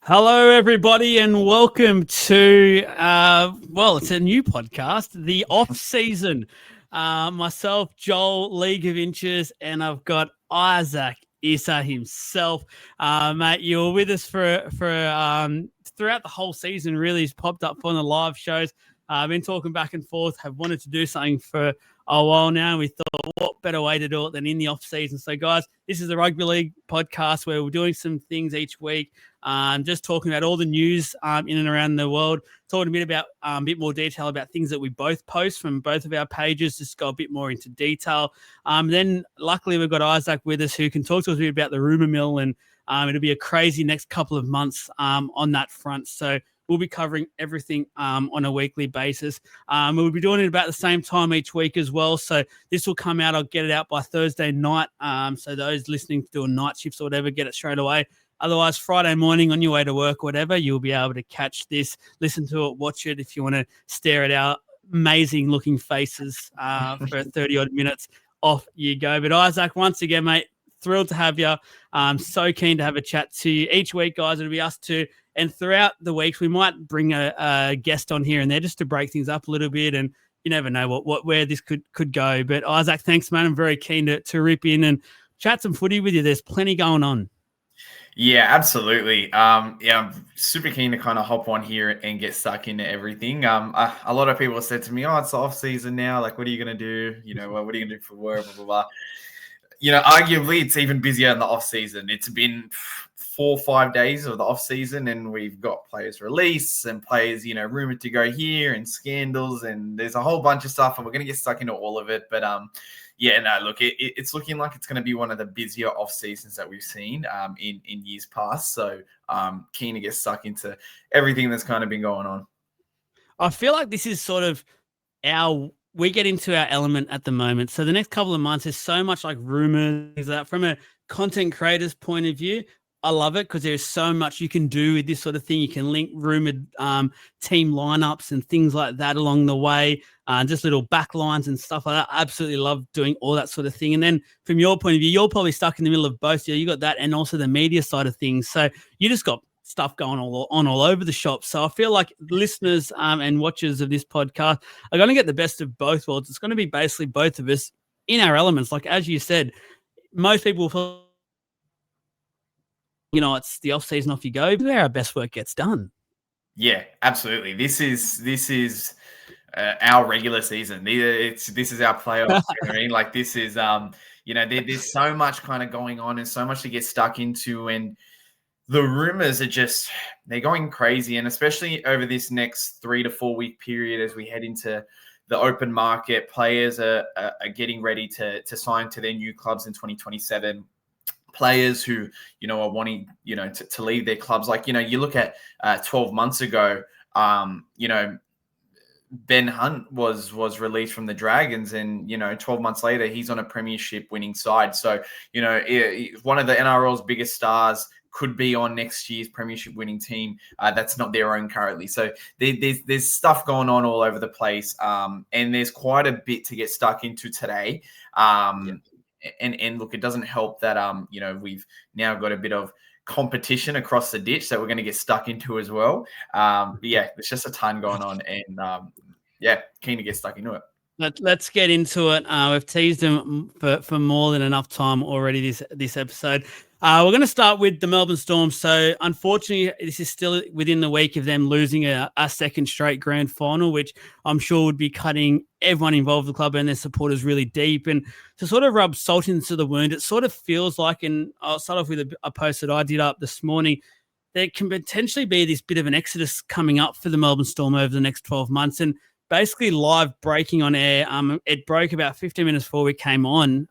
Hello, everybody, and welcome to, it's a new podcast, the Offseason. Myself, Joel, League of Inches, and I've got Isaac, Issa himself. Mate, you were with us for throughout the whole season, really. He's popped up on the live shows. I've been talking back and forth, have wanted to do something for a while now. We thought, what better way to do it than in the off-season? So, guys, this is the Rugby League podcast where we're doing some things each week. Just talking about all the news in and around the world, talking a bit about a bit more detail about things that we both post from both of our pages, just go a bit more into detail. Then luckily we've got Isaac with us who can talk to us a bit about the rumour mill, and it'll be a crazy next couple of months on that front. So we'll be covering everything on a weekly basis. We'll be doing it about the same time each week as well. So this will come out. I'll get it out by Thursday night. So those listening to doing night shifts or whatever, get it straight away. Otherwise, Friday morning on your way to work, whatever, you'll be able to catch this, listen to it, watch it if you want to stare at our amazing-looking faces for 30-odd minutes. Off you go. But Isaac, once again, mate, thrilled to have you. So keen to have a chat to you. Each week, guys, it'll be us two. And throughout the weeks, we might bring a guest on here and there just to break things up a little bit. And you never know where this could go. But Isaac, thanks, man. I'm very keen to rip in and chat some footy with you. There's plenty going on. Yeah, absolutely. I'm super keen to kind of hop on here and get stuck into everything. A lot of people said to me, "Oh, it's the off season now. Like, what are you going to do? You know, what are you going to do for work? Blah, blah, blah." You know, arguably, it's even busier in the off season. It's been 4 or 5 days of the off season, and we've got players release and players, rumored to go here and scandals, and there's a whole bunch of stuff, and we're going to get stuck into all of it. But look, it's looking like it's going to be one of the busier off seasons that we've seen in years past. So keen to get stuck into everything that's kind of been going on. I feel like this is sort of we get into our element at the moment. So the next couple of months, there's so much like rumors that from a content creator's point of view, I love it because there's so much you can do with this sort of thing. You can link rumored team lineups and things like that along the way, just little backlines and stuff like that. I absolutely love doing all that sort of thing. And then from your point of view, you're probably stuck in the middle of both. You got that and also the media side of things. So you just got stuff going on all over the shop. So I feel like listeners and watchers of this podcast are going to get the best of both worlds. It's going to be basically both of us in our elements. Like, as you said, most people will feel, it's the off season, off you go. Where our best work gets done. Yeah, absolutely. This is our regular season. This is our playoffs. You know what I mean? Like, this is there's so much kind of going on and so much to get stuck into, and the rumors are they're going crazy, and especially over this next 3 to 4 week period as we head into the open market, players are getting ready to sign to their new clubs in 2027. Players who, are wanting, to leave their clubs. Like, you look at 12 months ago, Ben Hunt was released from the Dragons, and, 12 months later, he's on a premiership winning side. So, one of the NRL's biggest stars could be on next year's premiership winning team. That's not their own currently. So there's stuff going on all over the place. And there's quite a bit to get stuck into today. And look, it doesn't help that, we've now got a bit of competition across the ditch that we're going to get stuck into as well. There's just a ton going on, and keen to get stuck into it. Let's get into it. We've teased them for more than enough time already this episode. We're going to start with the Melbourne Storm. So, unfortunately, this is still within the week of them losing a second straight grand final, which I'm sure would be cutting everyone involved in the club and their supporters really deep. And to sort of rub salt into the wound, it sort of feels like, and I'll start off with a post that I did up this morning, there can potentially be this bit of an exodus coming up for the Melbourne Storm over the next 12 months. And basically live breaking on air, it broke about 15 minutes before we came on.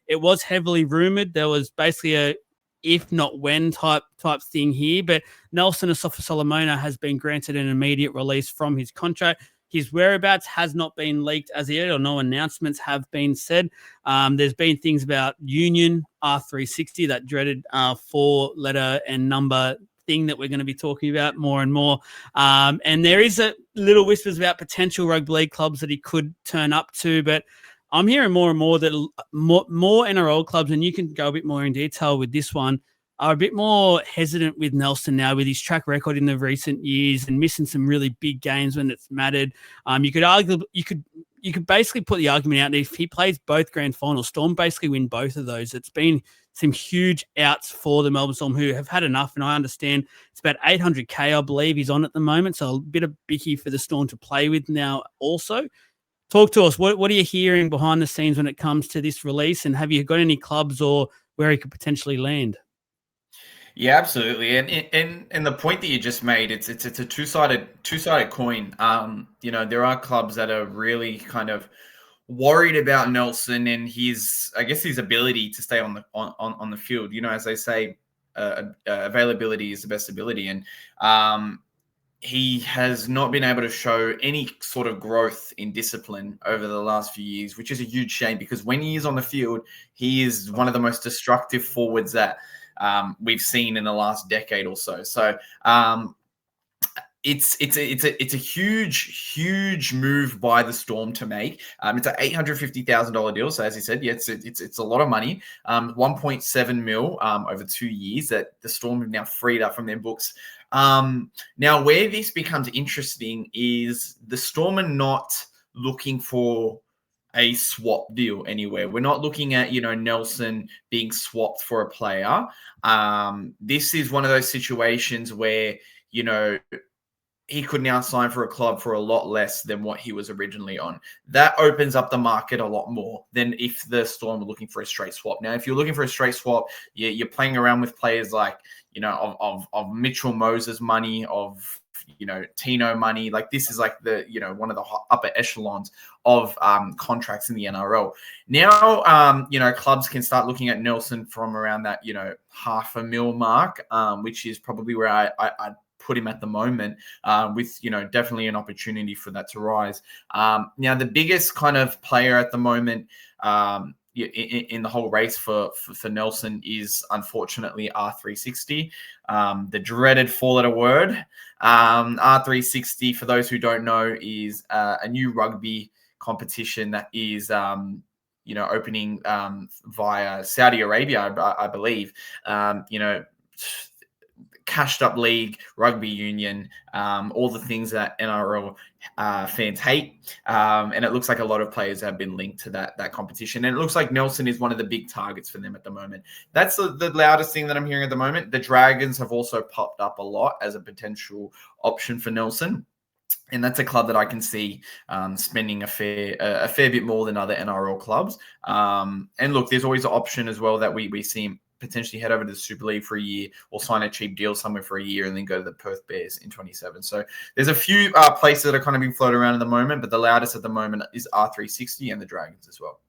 It was heavily rumoured. There was basically a if not when type thing here, but Nelson Asofa-Solomona has been granted an immediate release from his contract. His whereabouts has not been leaked as yet, or no announcements have been said. There's been things about union, R360, that dreaded 4-letter and number thing that we're going to be talking about more and more. And there is a little whispers about potential rugby league clubs that he could turn up to, but I'm hearing more and more that more NRL clubs, and you can go a bit more in detail with this one, are a bit more hesitant with Nelson now with his track record in the recent years and missing some really big games when it's mattered. You could basically put the argument out that if he plays both grand finals, Storm basically win both of those. It's been some huge outs for the Melbourne Storm who have had enough, and I understand it's about 800K, I believe, he's on at the moment, so a bit of bicky for the Storm to play with now also. Talk to us. What are you hearing behind the scenes when it comes to this release, and have you got any clubs or where he could potentially land? Yeah, absolutely. And the point that you just made, it's a two-sided coin. There are clubs that are really kind of worried about Nelson and his ability to stay on the field. As they say, availability is the best ability, and he has not been able to show any sort of growth in discipline over the last few years, which is a huge shame because when he is on the field, he is one of the most destructive forwards that we've seen in the last decade or so. So it's a huge move by the Storm to make. It's an $850,000 deal. So as you said, yeah, it's a lot of money. 1.7 mil over 2 years that the Storm have now freed up from their books. Now where this becomes interesting is the Storm are not looking for a swap deal anywhere. We're not looking at, Nelson being swapped for a player. This is one of those situations where, he could now sign for a club for a lot less than what he was originally on. That opens up the market a lot more than if the Storm were looking for a straight swap. Now, if you're looking for a straight swap, you're playing around with players like, of Mitchell Moses money, of Tino money. Like this is like the, one of the upper echelons of contracts in the NRL. Now, clubs can start looking at Nelson from around that, $500,000 mark, which is probably where I'd put him at the moment, with, definitely an opportunity for that to rise. Now, the biggest kind of player at the moment, in the whole race for Nelson is unfortunately R360, the dreaded four-letter word. R360, for those who don't know, is a new rugby competition that is, opening via Saudi Arabia, I believe. Cashed up league, rugby union, all the things that NRL fans hate. And it looks like a lot of players have been linked to that competition. And it looks like Nelson is one of the big targets for them at the moment. That's the loudest thing that I'm hearing at the moment. The Dragons have also popped up a lot as a potential option for Nelson. And that's a club that I can see spending a fair bit more than other NRL clubs. And look, there's always an option as well that we see him potentially head over to the Super League for a year or sign a cheap deal somewhere for a year and then go to the Perth Bears in 27. So there's a few places that are kind of being floated around at the moment, but the loudest at the moment is R360 and the Dragons as well.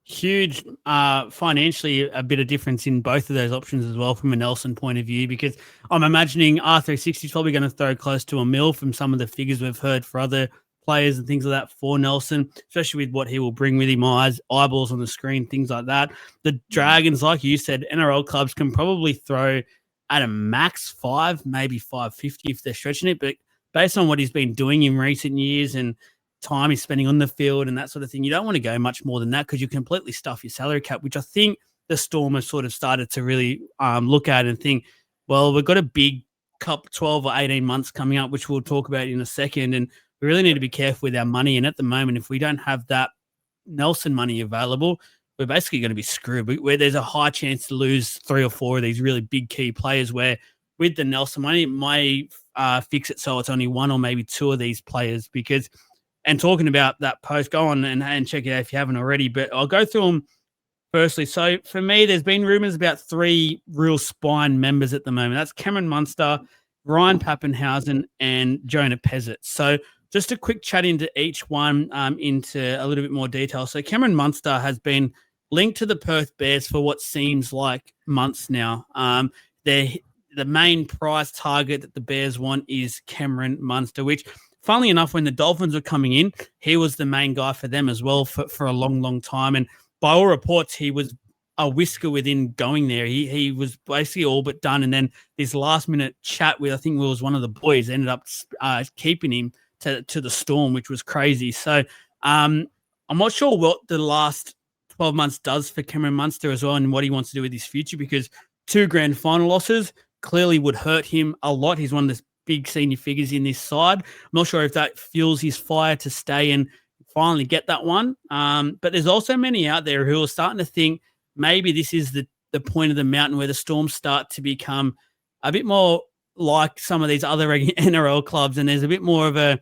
Huge financially a bit of difference in both of those options as well from a Nelson point of view, because I'm imagining R360 is probably going to throw close to $1 million from some of the figures we've heard for other players and things like that for Nelson, especially with what he will bring with him, eyeballs on the screen, things like that. The Dragons, like you said, NRL clubs can probably throw at a max 5, maybe 550 if they're stretching it. But based on what he's been doing in recent years and time he's spending on the field and that sort of thing, you don't want to go much more than that because you completely stuff your salary cap, which I think the Storm has sort of started to really look at and think, well, we've got a big cup 12 or 18 months coming up, which we'll talk about in a second. And we really need to be careful with our money. And at the moment, if we don't have that Nelson money available, we're basically going to be screwed. Where there's a high chance to lose 3 or 4 of these really big key players, where with the Nelson money, it may fix it so it's only 1 or maybe 2 of these players. Because, and talking about that post, go on and check it out if you haven't already. But I'll go through them firstly. So for me, there's been rumours about 3 real spine members at the moment. That's Cameron Munster, Ryan Papenhuyzen, and Jonah Pezet. So just a quick chat into each one, into a little bit more detail. So Cameron Munster has been linked to the Perth Bears for what seems like months now. The main prize target that the Bears want is Cameron Munster, which, funnily enough, when the Dolphins were coming in, he was the main guy for them as well for a long, long time. And by all reports, he was a whisker within going there. He was basically all but done. And then this last-minute chat with, I think it was one of the boys, ended up keeping him to the Storm, which was crazy. So I'm not sure what the last 12 months does for Cameron Munster as well and what he wants to do with his future, because 2 grand final losses clearly would hurt him a lot. He's one of the big senior figures in this side. I'm not sure if that fuels his fire to stay and finally get that one. But there's also many out there who are starting to think maybe this is the point of the mountain where the Storm start to become a bit more like some of these other NRL clubs, and there's a bit more of a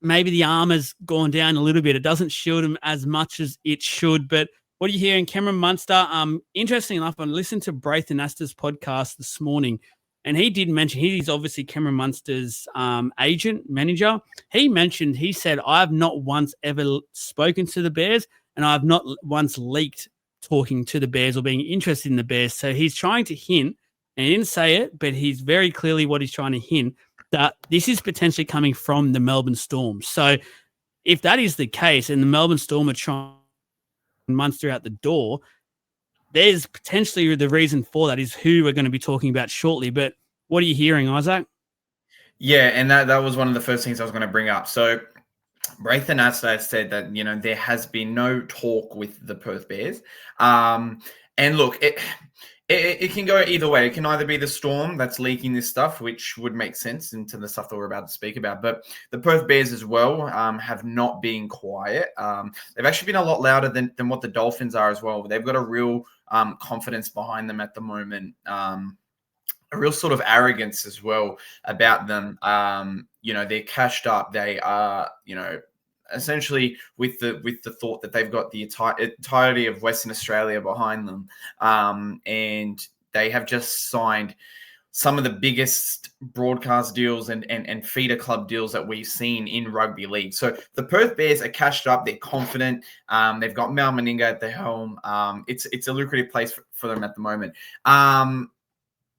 maybe the armor's gone down a little bit. It doesn't shield them as much as it should. But what are you hearing, Cameron Munster? Interesting enough, I listened to Braith and Asta's podcast this morning, and he did mention he's obviously Cameron Munster's agent, manager. He said, I've not once ever spoken to the Bears, and I've not once leaked talking to the Bears or being interested in the Bears. So he's trying to hint, and he didn't say it, but he's very clearly what he's trying to hint, that this is potentially coming from the Melbourne Storm. So if that is the case and the Melbourne Storm are trying Munster out the door, there's potentially the reason for that is who we're going to be talking about shortly. But what are you hearing, Isaac? Yeah, and that was one of the first things I was going to bring up. So Braith and Asta said that, there has been no talk with the Perth Bears. And look, it can go either way. It can either be the Storm that's leaking this stuff, which would make sense into the stuff that we're about to speak about. But the Perth Bears as well have not been quiet. They've actually been a lot louder than what the Dolphins are as well. They've got a real confidence behind them at the moment. A real sort of arrogance as well about them. They're cashed up. They are, essentially with the thought that they've got the entirety of Western Australia behind them. And they have just signed some of the biggest broadcast deals and feeder club deals that we've seen in rugby league. So the Perth Bears are cashed up. They're confident. They've got Mal Meninga at the helm. It's a lucrative place for them at the moment.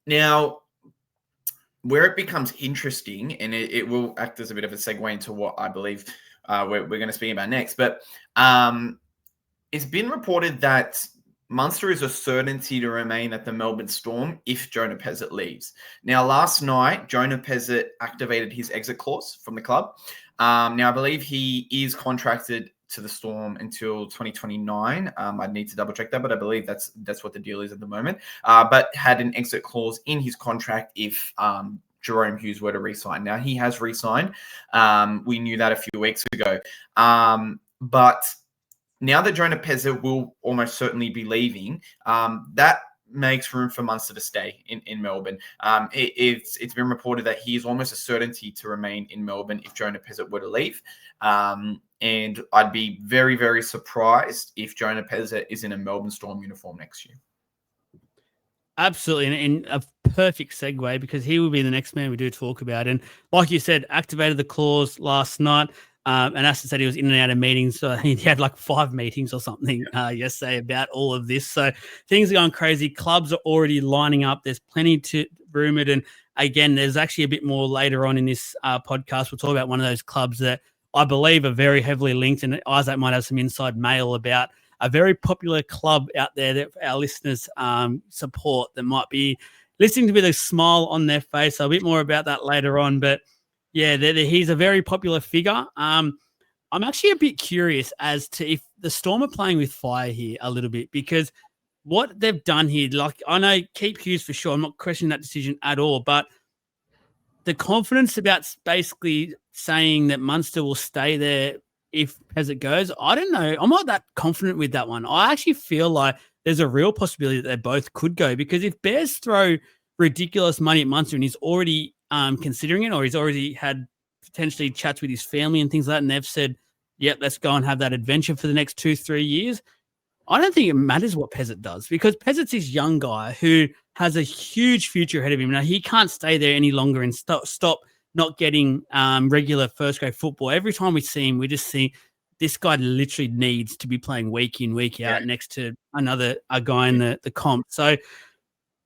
Now, where it becomes interesting, and it will act as a bit of a segue into what I believe we're going to speak about next, but it's been reported that Munster is a certainty to remain at the Melbourne Storm if Jonah Pezet leaves. Now, last night, Jonah Pezet activated his exit clause from the club. Now, I believe he is contracted to the Storm until 2029. I'd need to double check that, but I believe that's what the deal is at the moment. But had an exit clause in his contract if Jerome Hughes were to re-sign. Now, he has re-signed. We knew that a few weeks ago. But now that Jonah Pezet will almost certainly be leaving, that makes room for Munster to stay in Melbourne. It's been reported that he is almost a certainty to remain in Melbourne if Jonah Pezet were to leave. And I'd be very, very surprised if Jonah Pezet is in a Melbourne Storm uniform next year. Absolutely. And a perfect segue, because he will be the next man we do talk about. And like you said, activated the clause last night. And Aston said he was in and out of meetings. So he had like 5 meetings or something yesterday about all of this. So things are going crazy. Clubs are already lining up. There's plenty to rumored. And again, there's actually a bit more later on in this podcast. We'll talk about one of those clubs that I believe are very heavily linked. And Isaac might have some inside mail about a very popular club out there that our listeners support that might be listening to with a smile on their face. So a bit more about that later on. But yeah, he's a very popular figure. I'm actually a bit curious as to if the Storm are playing with fire here a little bit, because what they've done here, like I know keep Hughes for sure. I'm not questioning that decision at all, but the confidence about basically saying that Munster will stay there if Pezet goes, I don't know. I'm not that confident with that one. I actually feel like there's a real possibility that they both could go, because if Bears throw ridiculous money at Munster and he's already considering it, or he's already had potentially chats with his family and things like that, and they've said, yep, let's go and have that adventure for the next 2-3 years, I don't think it matters what Pezet does, because Pezet's this young guy who has a huge future ahead of him. Now, he can't stay there any longer and stop not getting regular first-grade football. Every time we see him, we just see this guy literally needs to be playing week in, week out next to a guy in the comp. So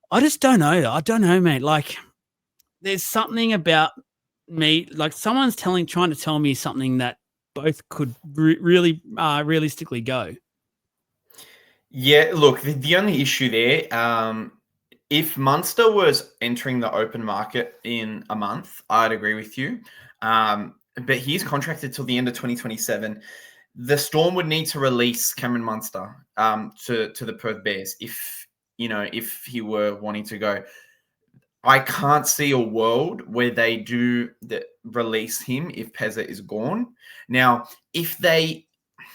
I just don't know. I don't know, mate. Like, there's something about me, like someone's trying to tell me something that both could really realistically go. Yeah, look, the only issue there, if Munster was entering the open market in a month, I'd agree with you. But he's contracted till the end of 2027. The Storm would need to release Cameron Munster to the Perth Bears if if he were wanting to go. I can't see a world where they do release him if Pezet is gone. Now,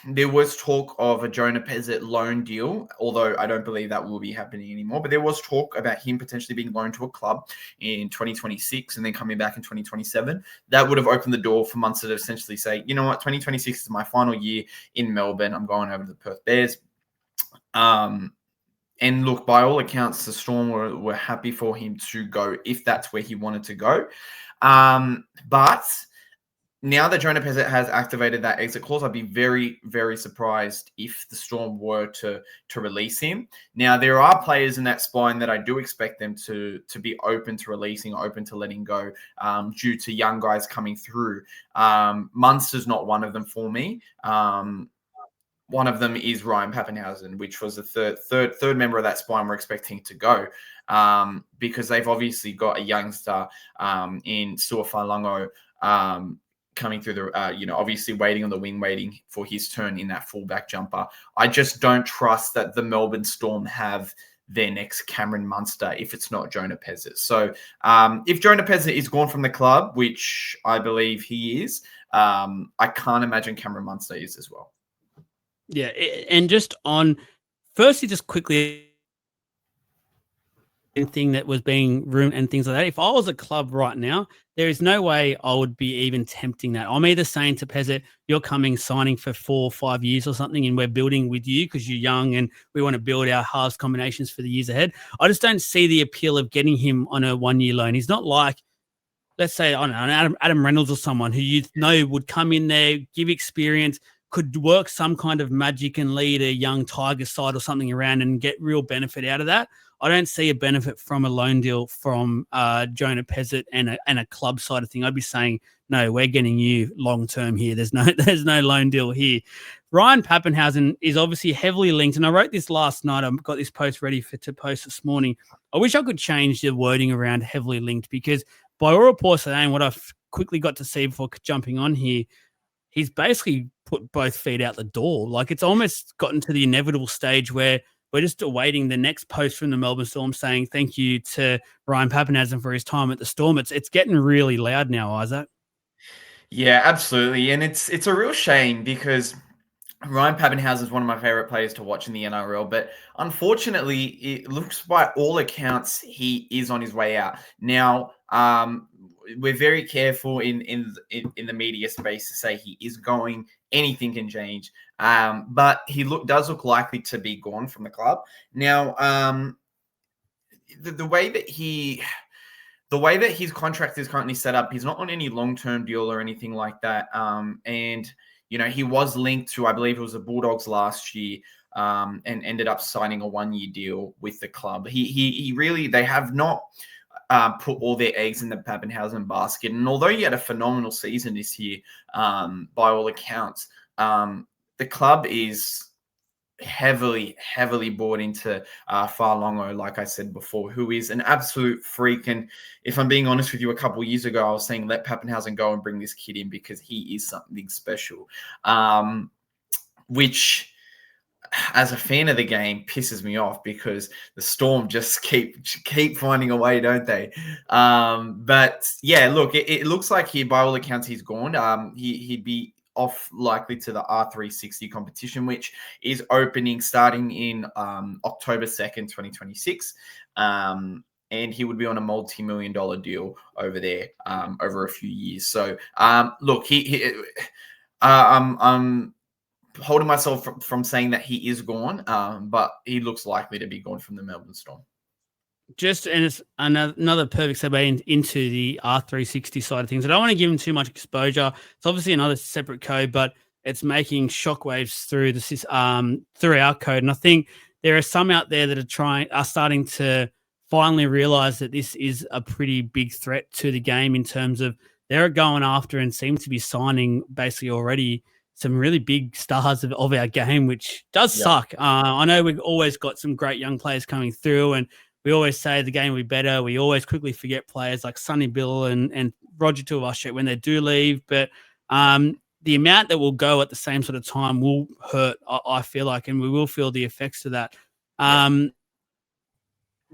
there was talk of a Jonah Pezet loan deal, although I don't believe that will be happening anymore. But there was talk about him potentially being loaned to a club in 2026 and then coming back in 2027. That would have opened the door for Munster to essentially say, you know what, 2026 is my final year in Melbourne. I'm going over to the Perth Bears. And look, by all accounts, the Storm were happy for him to go if that's where he wanted to go. But now that Jonah Pezet has activated that exit clause, I'd be very, very surprised if the Storm were to release him. Now, there are players in that spine that I do expect them to be open to releasing, open to letting go due to young guys coming through. Munster's not one of them for me. One of them is Ryan Papenhuyzen, which was the third member of that spine we're expecting to go because they've obviously got a youngster in Asofa-Solomona coming through the, obviously waiting on the wing, waiting for his turn in that fullback jumper. I just don't trust that the Melbourne Storm have their next Cameron Munster if it's not Jonah Pezet. So if Jonah Pezet is gone from the club, which I believe he is, I can't imagine Cameron Munster is as well. Yeah, and just quickly, thing that was being rumored and things like that. If I was a club right now, there is no way I would be even tempting that. I'm either saying to Pezet, you're signing for 4 or 5 years or something, and we're building with you because you're young and we want to build our halves combinations for the years ahead. I just don't see the appeal of getting him on a 1-year loan. He's not like, let's say, I don't know, Adam Reynolds or someone who would come in there, give experience, could work some kind of magic and lead a young Tiger side or something around and get real benefit out of that. I don't see a benefit from a loan deal from Jonah Pezet and a club side of thing. I'd be saying, no, we're getting you long term here. There's no loan deal here. Ryan Papenhuyzen is obviously heavily linked, and I wrote this last night. I've got this post ready to post this morning. I wish I could change the wording around heavily linked because by all reports today and what I've quickly got to see before jumping on here, he's basically put both feet out the door. Like it's almost gotten to the inevitable stage where we're just awaiting the next post from the Melbourne Storm saying thank you to Ryan Papenhuyzen for his time at the Storm. It's getting really loud now, Isaac. Yeah, absolutely. And it's a real shame because Ryan Papenhuyzen is one of my favorite players to watch in the NRL, but unfortunately, it looks by all accounts he is on his way out. Now, we're very careful in the media space to say he is going. Anything can change, but he does look likely to be gone from the club. Now, the way that his contract is currently set up, he's not on any long-term deal or anything like that. And he was linked to, I believe it was the Bulldogs last year, and ended up signing a 1-year deal with the club. They have not put all their eggs in the Papenhuyzen basket. And although he had a phenomenal season this year, by all accounts, the club is heavily bought into Farlongo, like I said before, who is an absolute freak. And if I'm being honest with you, a couple of years ago, I was saying, let Papenhuyzen go and bring this kid in because he is something special, which as a fan of the game pisses me off because the Storm just keep finding a way, don't they? But yeah, look, it looks like here, by all accounts, he's gone. He'd be off likely to the R360 competition, which is opening starting in October 2nd, 2026. And he would be on a multi-million-dollar deal over there over a few years. So look, I'm holding myself from saying that he is gone, but he looks likely to be gone from the Melbourne Storm. And it's another perfect segue into the R360 side of things. I don't want to give him too much exposure. It's obviously another separate code, but it's making shockwaves through our code. And I think there are some out there that are starting to finally realize that this is a pretty big threat to the game in terms of they're going after and seem to be signing basically already some really big stars of our game, which does suck. I know we've always got some great young players coming through, and we always say the game will be better. We always quickly forget players like Sonny Bill and Roger Tuivasa when they do leave. But the amount that will go at the same sort of time will hurt, I feel like, and we will feel the effects of that.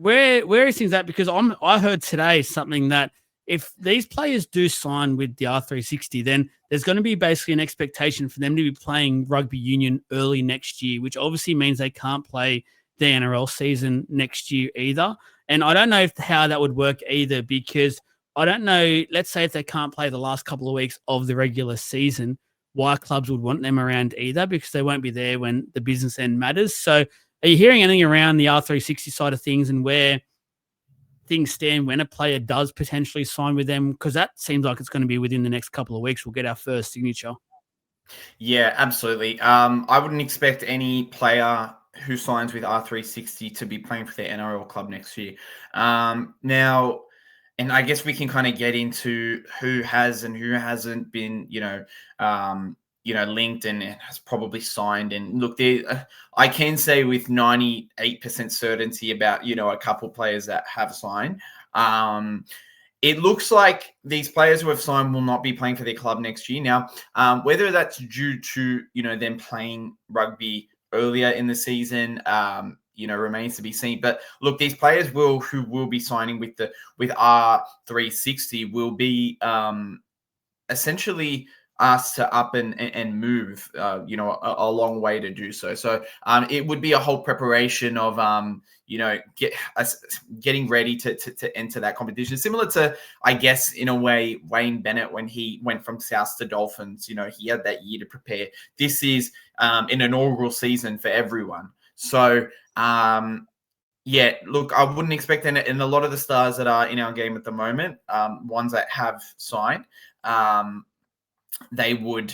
where is things at? Because I heard today something that if these players do sign with the R360, then there's going to be basically an expectation for them to be playing rugby union early next year, which obviously means they can't play the NRL season next year either. And I don't know how that would work either, because I don't know, let's say if they can't play the last couple of weeks of the regular season, why clubs would want them around either, because they won't be there when the business end matters. So are you hearing anything around the R360 side of things and where things stand when a player does potentially sign with them? Because that seems like it's going to be within the next couple of weeks. We'll get our first signature. Yeah, absolutely. I wouldn't expect any player who signs with R360 to be playing for their NRL club next year. Now, and I guess we can kind of get into who has and who hasn't been, linked and has probably signed. And look, I can say with 98% certainty about, a couple players that have signed. It looks like these players who have signed will not be playing for their club next year. Now, whether that's due to, them playing rugby earlier in the season, remains to be seen. But look, these players who will be signing with R360 will be essentially asked to up and move, a long way to do so. So it would be a whole preparation of, getting ready to enter that competition. Similar to, I guess, in a way, Wayne Bennett when he went from South to Dolphins. He had that year to prepare. This is an inaugural season for everyone. So, look, I wouldn't expect any, and a lot of the stars that are in our game at the moment, ones that have signed, they would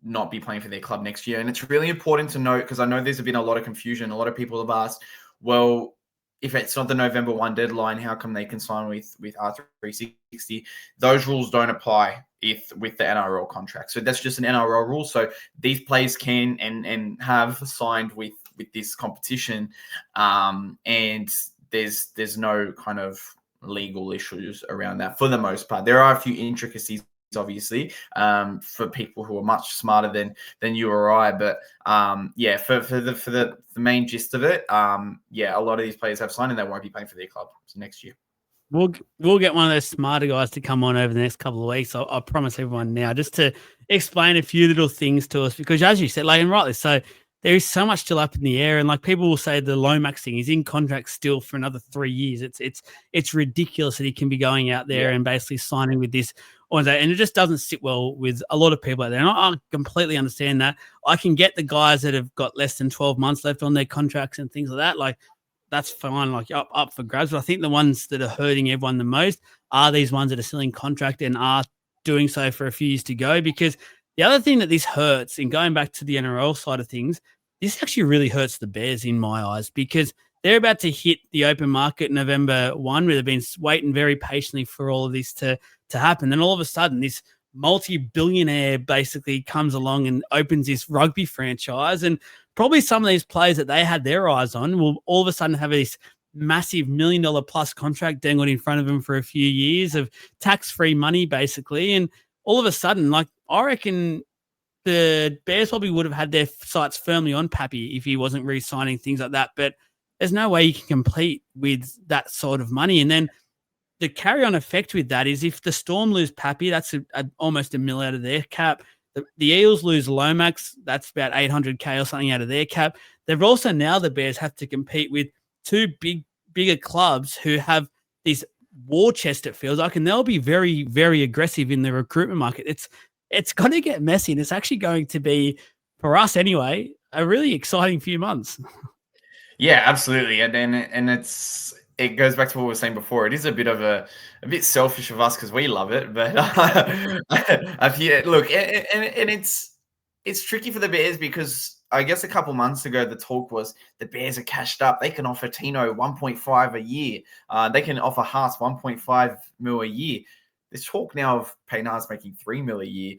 not be playing for their club next year. And it's really important to note, because I know there's been a lot of confusion. A lot of people have asked, well, if it's not the November 1 deadline, how come they can sign with R360? Those rules don't apply with the NRL contract. So that's just an NRL rule. So these players can and have signed with this competition, and there's no kind of legal issues around that for the most part. There are a few intricacies, obviously, for people who are much smarter than you or I, but for the main gist of it, a lot of these players have signed and they won't be playing for their club next year. We'll get one of those smarter guys to come on over the next couple of weeks. I promise everyone now, just to explain a few little things to us, because as you said, like, and rightly so, there is so much still up in the air, and like people will say the Lomax thing is in contract still for another 3 years. It's ridiculous that he can be going out there and basically signing with this on that, and it just doesn't sit well with a lot of people out there. And I completely understand that. I can get the guys that have got less than 12 months left on their contracts and things like that. Like, that's fine, like up for grabs. But I think the ones that are hurting everyone the most are these ones that are still in contract and are doing so for a few years to go. Because the other thing that this hurts, in going back to the NRL side of things, this actually really hurts the Bears in my eyes, because they're about to hit the open market November 1, where they've been waiting very patiently for all of this to happen. Then all of a sudden, this multi-billionaire basically comes along and opens this rugby franchise, and probably some of these players that they had their eyes on will all of a sudden have this massive $1 million plus contract dangled in front of them for a few years of tax-free money, basically. And all of a sudden, like, I reckon the Bears probably would have had their sights firmly on Pappy if he wasn't re-signing, things like that. But there's no way you can compete with that sort of money. And then the carry-on effect with that is if the Storm lose Pappy, that's almost $1 million out of their cap. The Eels lose Lomax, that's about $800K or something out of their cap. They've also, now the Bears have to compete with two bigger clubs who have this war chest, it feels like, and they'll be very, very aggressive in the recruitment market. It's going to get messy, and it's actually going to be, for us anyway, a really exciting few months. Yeah, absolutely. And it goes back to what we were saying before. It is a bit selfish of us because we love it, but look, and it's tricky for the Bears, because I guess a couple months ago the talk was the Bears are cashed up. They can offer Tino 1.5 a year. They can offer Haas 1.5 mil a year. There's talk now of Payne Haas making 3 mil a year,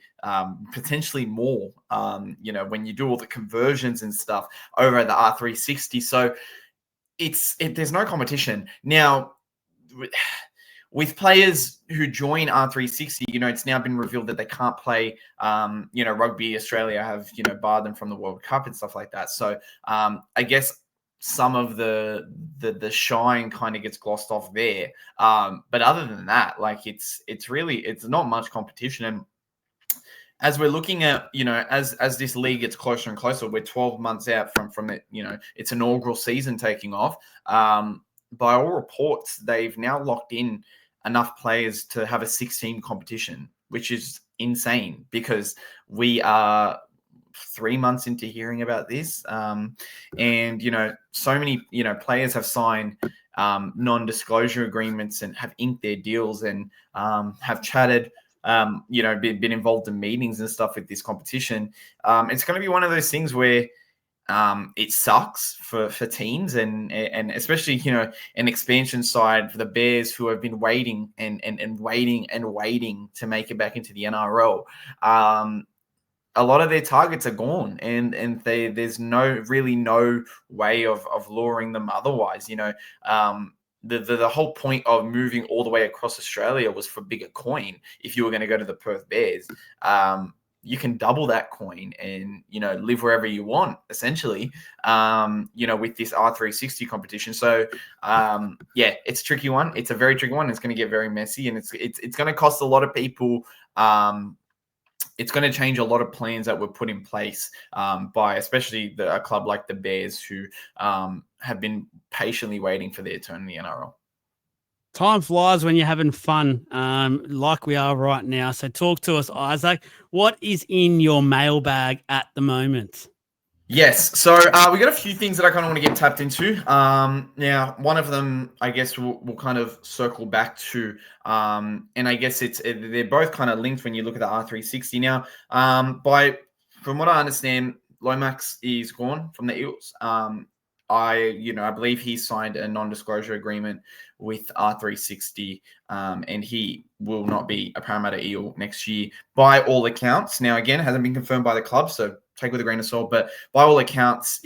potentially more, when you do all the conversions and stuff over at the R360. So there's no competition. Now, with players who join R360, it's now been revealed that they can't play, Rugby Australia have, barred them from the World Cup and stuff like that. So I guess some of the shine kind of gets glossed off there. But other than that, like it's not much competition. And as we're looking at, as this league gets closer and closer, we're 12 months out from it, its inaugural season taking off. By all reports, they've now locked in enough players to have a 16 competition, which is insane because we are 3 months into hearing about this. And, so many, players have signed non-disclosure agreements and have inked their deals and have chatted, been involved in meetings and stuff with this competition. It's going to be one of those things where it sucks for teams and especially, an expansion side for the Bears who have been waiting and waiting to make it back into the NRL. A lot of their targets are gone and there's no way of luring them otherwise. The whole point of moving all the way across Australia was for bigger coin. If you were going to go to the Perth Bears, you can double that coin and, live wherever you want, essentially, with this R360 competition. So, it's a tricky one. It's a very tricky one. It's going to get very messy and it's going to cost a lot of people. It's going to change a lot of plans that were put in place by especially a club like the Bears who have been patiently waiting for their turn in the NRL. Time flies when you're having fun, like we are right now. So talk to us, Isaac. What is in your mailbag at the moment? Yes. So we got a few things that I kind of want to get tapped into. Now, one of them, I guess, we'll kind of circle back to, and I guess they're both kind of linked when you look at the R360 now. From what I understand, Lomax is gone from the Eels. I believe he signed a non-disclosure agreement with R360, and he will not be a Parramatta Eel next year by all accounts. Now, again, it hasn't been confirmed by the club, so take with a grain of salt, but by all accounts,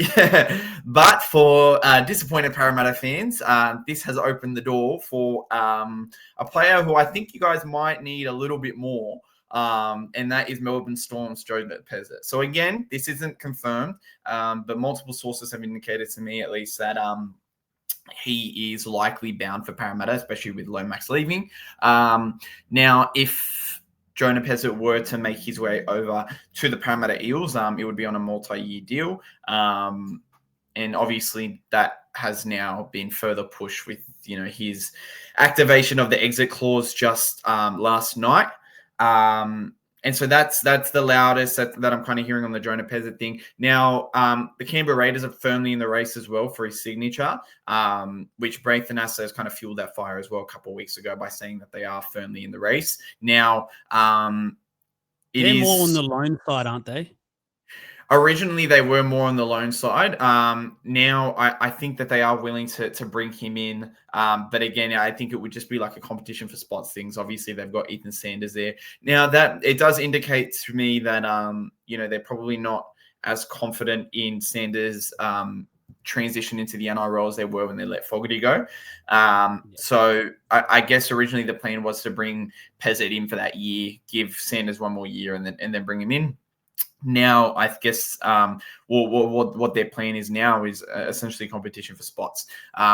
but for disappointed Parramatta fans, this has opened the door for a player who I think you guys might need a little bit more, and that is Melbourne Storm's Jonah Pezet. So again, this isn't confirmed, but multiple sources have indicated to me at least that he is likely bound for Parramatta, especially with Lomax leaving. Now, if Jonah Pezet were to make his way over to the Parramatta Eels, it would be on a multi-year deal. And obviously that has now been further pushed with, his activation of the exit clause just last night. And so that's the loudest that I'm kind of hearing on the Jonah Pezet thing. Now, the Canberra Raiders are firmly in the race as well for his signature, which Braithen Assa has kind of fueled that fire as well a couple of weeks ago by saying that they are firmly in the race. Now, they're more on the loan side, aren't they? Originally, they were more on the loan side. Now, I think that they are willing to bring him in. But again, I think it would just be like a competition for spots things. Obviously, they've got Ethan Sanders there. Now, that it does indicate to me that, they're probably not as confident in Sanders' transition into the NRL as they were when they let Fogarty go. So I guess originally the plan was to bring Pezet in for that year, give Sanders one more year, and then bring him in. Now, I guess what their plan is now is essentially competition for spots,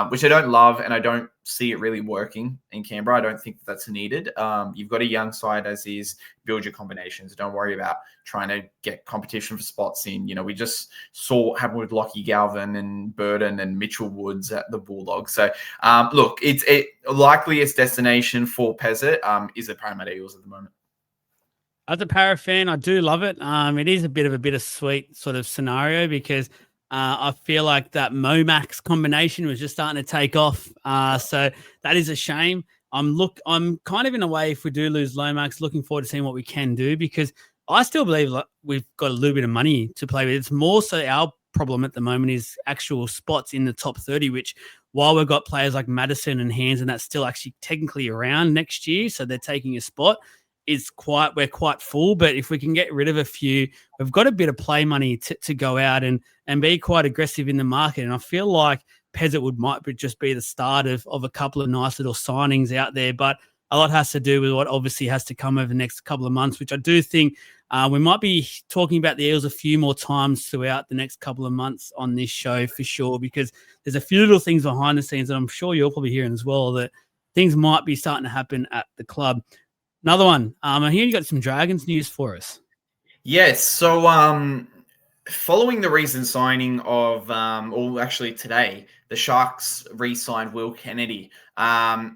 which I don't love, and I don't see it really working in Canberra. I don't think that's needed. You've got a young side as is. Build your combinations. Don't worry about trying to get competition for spots in. We just saw what happened with Lockie Galvin and Burden and Mitchell Woods at the Bulldogs. So, look, it's likeliest destination for Pezet is the Parramatta Eels at the moment. As a Para fan, I do love it. It is a bit of a bittersweet sort of scenario because I feel like that Momax combination was just starting to take off. So that is a shame. I'm kind of in a way, if we do lose Lomax, looking forward to seeing what we can do because I still believe we've got a little bit of money to play with. It's more so our problem at the moment is actual spots in the top 30, which while we've got players like Madison and Hands and that's still actually technically around next year, so they're taking a spot. We're quite full, but if we can get rid of a few, we've got a bit of play money to go out and be quite aggressive in the market. And I feel like Pezet might just be the start of a couple of nice little signings out there. But a lot has to do with what obviously has to come over the next couple of months, which I do think we might be talking about the Eels a few more times throughout the next couple of months on this show for sure, because there's a few little things behind the scenes that I'm sure you're probably hearing as well, that things might be starting to happen at the club. Another one, I hear you got some Dragons news for us. Yes, so following the recent signing of, or actually today, the Sharks re-signed Will Kennedy,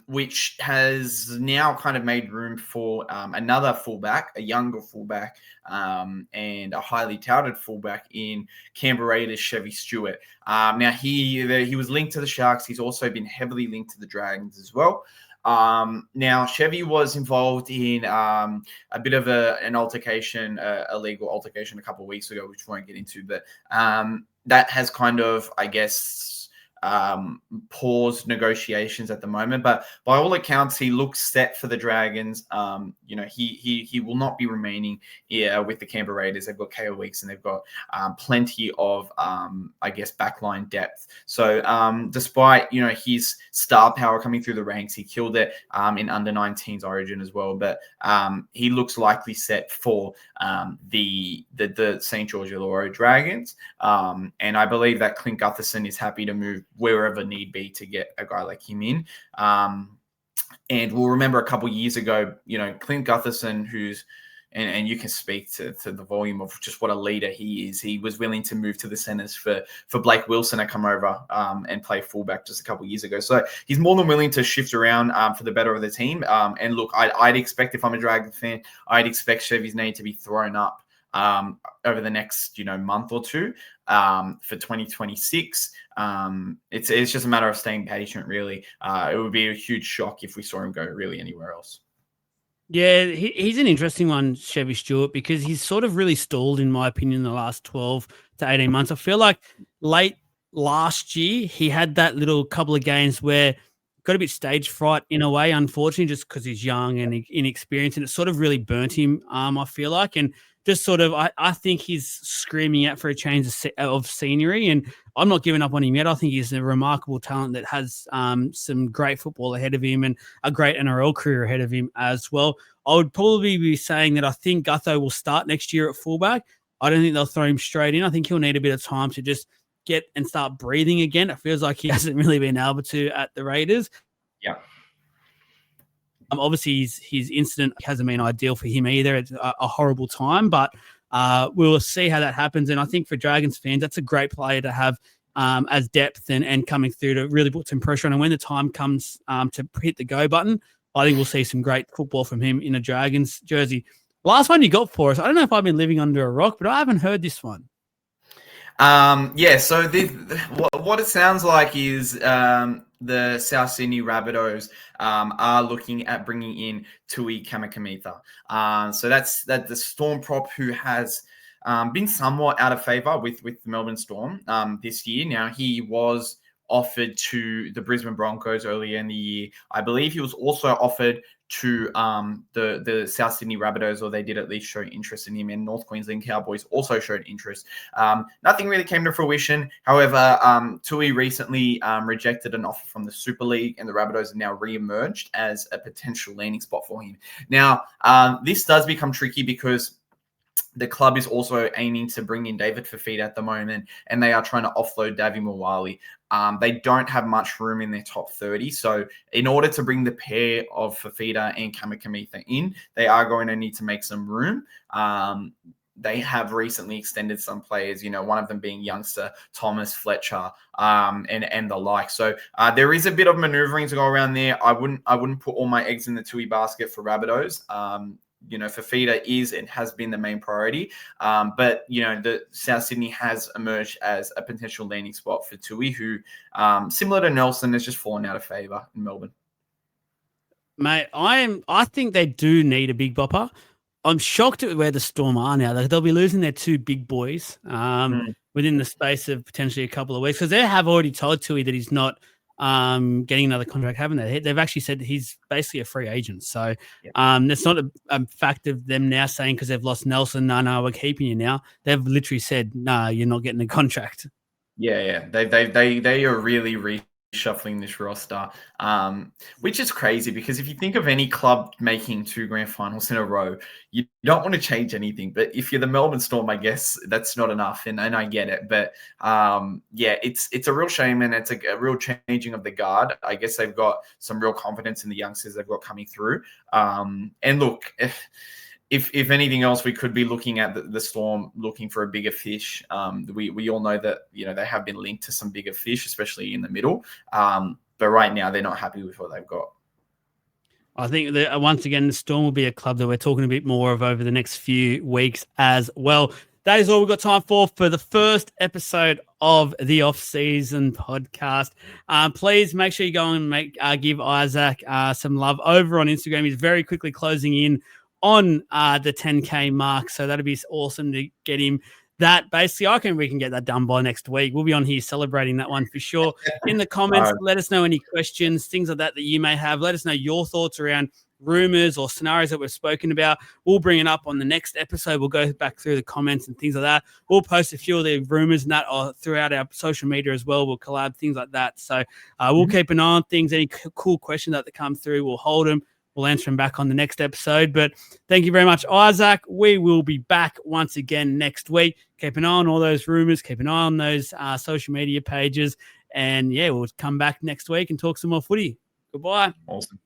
which has now kind of made room for another fullback, a younger fullback, and a highly touted fullback in Canberra Raiders, Chevy Stewart. Now, he was linked to the Sharks. He's also been heavily linked to the Dragons as well. Now, Chevy was involved in a bit of an altercation, a legal altercation a couple of weeks ago, which we won't get into, but that has kind of, I guess, paused negotiations at the moment. But by all accounts, he looks set for the Dragons. He will not be remaining with the Canberra Raiders. They've got KO Weeks and they've got plenty of, I guess, backline depth. So despite, his star power coming through the ranks, he killed it in under-19s Origin as well. But he looks likely set for the St. George Illawarra Dragons. And I believe that Clint Gutherson is happy to move wherever need be to get a guy like him in. And we'll remember a couple of years ago, Clint Gutherson, and you can speak to the volume of just what a leader he is. He was willing to move to the centers for Blake Wilson to come over and play fullback just a couple of years ago. So he's more than willing to shift around for the better of the team. And look, I'd expect, if I'm a Dragon fan, I'd expect Chevy's name to be thrown up over the next month or two for 2026. It's just a matter of staying patient, really. It would be a huge shock if we saw him go really anywhere else. Yeah, he's an interesting one, Chevy Stewart, because he's sort of really stalled, in my opinion, in the last 12 to 18 months. I feel like late last year, he had that little couple of games where got a bit stage fright in a way, unfortunately, just because he's young and inexperienced, and it sort of really burnt him, I feel like. And just sort of, I think he's screaming out for a change of scenery, and I'm not giving up on him yet. I think he's a remarkable talent that has some great football ahead of him and a great NRL career ahead of him as well. I would probably be saying that I think Gutho will start next year at fullback. I don't think they'll throw him straight in. I think he'll need a bit of time to just get and start breathing again. It feels like he hasn't really been able to at the Raiders. Yeah. Obviously, his incident hasn't been ideal for him either. It's a horrible time, but we'll see how that happens. And I think for Dragons fans, that's a great player to have as depth and coming through to really put some pressure on. And when the time comes to hit the go button, I think we'll see some great football from him in a Dragons jersey. Last one you got for us, I don't know if I've been living under a rock, but I haven't heard this one. So what it sounds like is the South Sydney Rabbitohs are looking at bringing in Tui Kamikamica. So that's the Storm prop who has been somewhat out of favour with the Melbourne Storm this year. Now, he was offered to the Brisbane Broncos earlier in the year. I believe he was also offered to the South Sydney Rabbitohs, or they did at least show interest in him, and North Queensland Cowboys also showed interest. Nothing really came to fruition. However, Tui recently rejected an offer from the Super League, and the Rabbitohs have now re-emerged as a potential landing spot for him. Now, this does become tricky because the club is also aiming to bring in David Fifita at the moment, and they are trying to offload Davy Mawali. They don't have much room in their top 30. So in order to bring the pair of Fifita and Kamikamica in, they are going to need to make some room. They have recently extended some players, one of them being youngster Thomas Fletcher and the like. So there is a bit of maneuvering to go around there. I wouldn't put all my eggs in the Tui basket for Rabbitohs. Fifita is and has been the main priority. But the South Sydney has emerged as a potential landing spot for Tui, who, similar to Nelson, has just fallen out of favour in Melbourne. Mate, I think they do need a big bopper. I'm shocked at where the Storm are now. They'll be losing their two big boys within the space of potentially a couple of weeks, because they have already told Tui that he's not getting another contract, haven't they? They've actually said he's basically a free agent. So that's not a fact of them now saying because they've lost Nelson, no, we're keeping you now. They've literally said, no, you're not getting a contract. Yeah. They are really reshuffling this roster, which is crazy because if you think of any club making 2 grand finals in a row, you don't want to change anything. But if you're the Melbourne Storm, I guess that's not enough, and I get it. But it's a real shame, and it's a real changing of the guard. I guess they've got some real confidence in the youngsters they've got coming through. And look, if anything else, we could be looking at the Storm looking for a bigger fish. We all know that they have been linked to some bigger fish, especially in the middle. But right now, they're not happy with what they've got. I think that once again, the Storm will be a club that we're talking a bit more of over the next few weeks as well. That is all we've got time for the first episode of the Off-Season Podcast. Please make sure you go and give Isaac some love over on Instagram. He's very quickly closing in on the 10K mark, so that'd be awesome to get him that. Basically, I reckon we can get that done by next week. We'll be on here celebrating that one for sure. In the comments, let us know any questions, things like that you may have. Let us know your thoughts around rumors or scenarios that we've spoken about. We'll bring it up on the next episode. We'll go back through the comments and things like that. We'll post a few of the rumors and that throughout our social media as well. We'll collab, things like that. So we'll keep an eye on things. Any cool questions that come through, we'll hold them. We'll answer them back on the next episode. But thank you very much, Isaac. We will be back once again next week. Keep an eye on all those rumors. Keep an eye on those social media pages. And, we'll come back next week and talk some more footy. Goodbye. Awesome.